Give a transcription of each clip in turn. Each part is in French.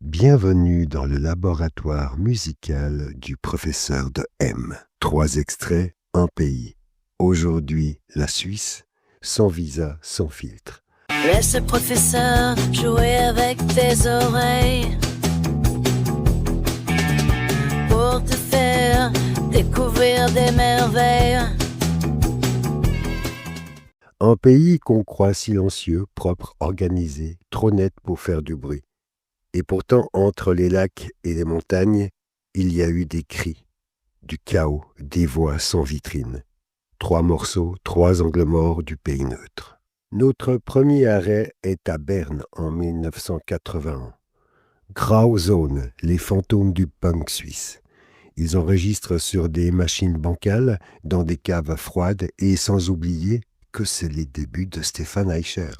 Bienvenue dans le laboratoire musical du professeur de M. 3 extraits, un pays. Aujourd'hui, la Suisse, sans visa, sans filtre. Laisse le professeur jouer avec tes oreilles pour te faire découvrir des merveilles. Un pays qu'on croit silencieux, propre, organisé, trop net pour faire du bruit. Et pourtant, entre les lacs et les montagnes, il y a eu des cris, du chaos, des voix sans vitrine. 3 morceaux, 3 angles morts du pays neutre. Notre premier arrêt est à Berne en 1981. Grauzone, les fantômes du punk suisse. Ils enregistrent sur des machines bancales, dans des caves froides et sans oublier que c'est les débuts de Stefan Eicher.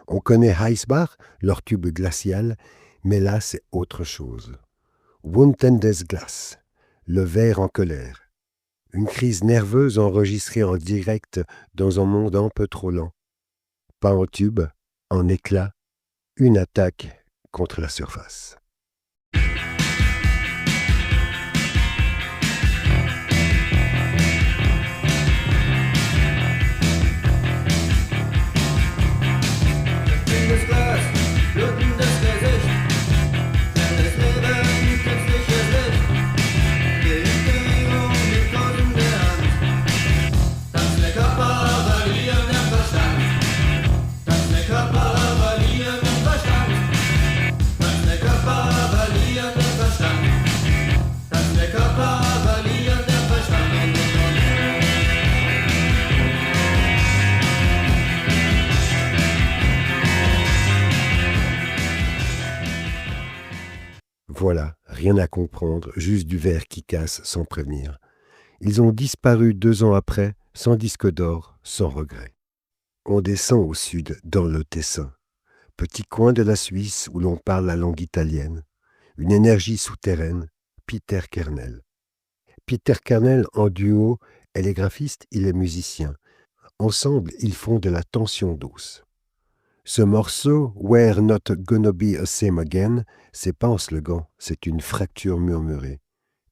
On connaît Heisbach, leur tube glacial, mais là c'est autre chose. Wunden des Glas, le ver en colère. Une crise nerveuse enregistrée en direct dans un monde un peu trop lent. Pas en tube, en éclat, une attaque contre la surface. Voilà, rien à comprendre, juste du verre qui casse sans prévenir. Ils ont disparu 2 ans après, sans disque d'or, sans regret. On descend au sud, dans le Tessin. Petit coin de la Suisse où l'on parle la langue italienne. Une énergie souterraine, Peter Kernel. Peter Kernel en duo, elle est graphiste, il est musicien. Ensemble, ils font de la tension douce. Ce morceau, We're Not Gonna Be a Same Again, c'est pas un slogan, c'est une fracture murmurée.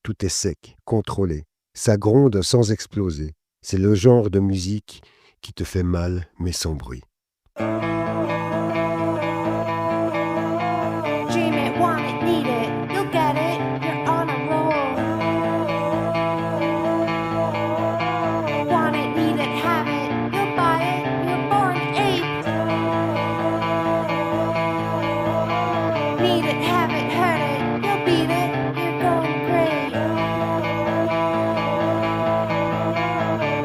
Tout est sec, contrôlé. Ça gronde sans exploser. C'est le genre de musique qui te fait mal, mais sans bruit. Dream it, want it, need it, you'll get it, you're on a roll. Want it, need it, have it, you'll buy it, you're born ape. Need it, have it, hurt it, you'll beat it, you're going great.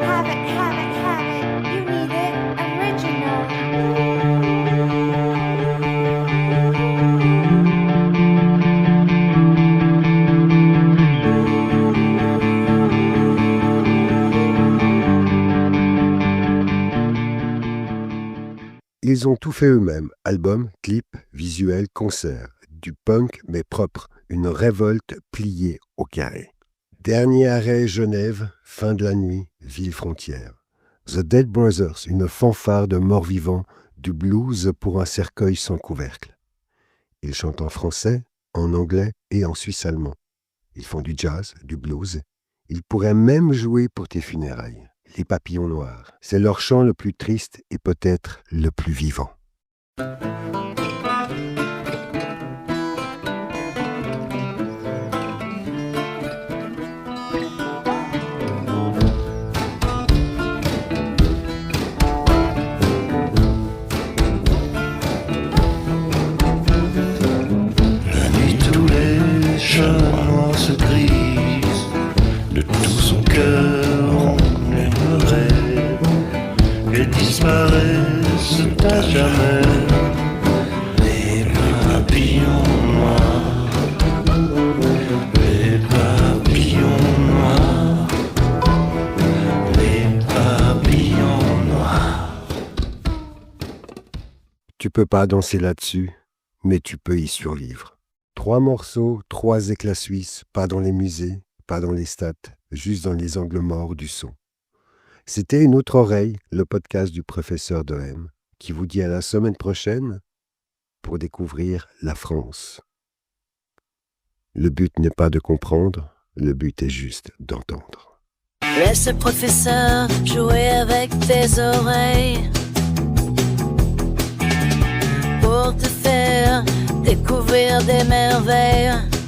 Have it, you need it, original. Ils ont tout fait eux-mêmes, album, clip, visuel, concert. Du punk mais propre, une révolte pliée au carré. Dernier arrêt Genève, fin de la nuit, ville frontière. The Dead Brothers, une fanfare de morts-vivants, du blues pour un cercueil sans couvercle. Ils chantent en français, en anglais et en suisse-allemand. Ils font du jazz, du blues. Ils pourraient même jouer pour tes funérailles. Les papillons noirs, c'est leur chant le plus triste et peut-être le plus vivant. Tous les chemins se grisent, de tout son cœur on aimerait et disparaissent à jamais. Les papillons noirs, les papillons noirs, les papillons noirs. Tu peux pas danser là-dessus, mais tu peux y survivre. 3 morceaux, 3 éclats suisses, pas dans les musées, pas dans les stats, juste dans les angles morts du son. C'était Une autre oreille, le podcast du professeur de M, qui vous dit à la semaine prochaine pour découvrir la France. Le but n'est pas de comprendre, le but est juste d'entendre. Laisse le professeur jouer avec tes oreilles pour te faire découvrir des merveilles.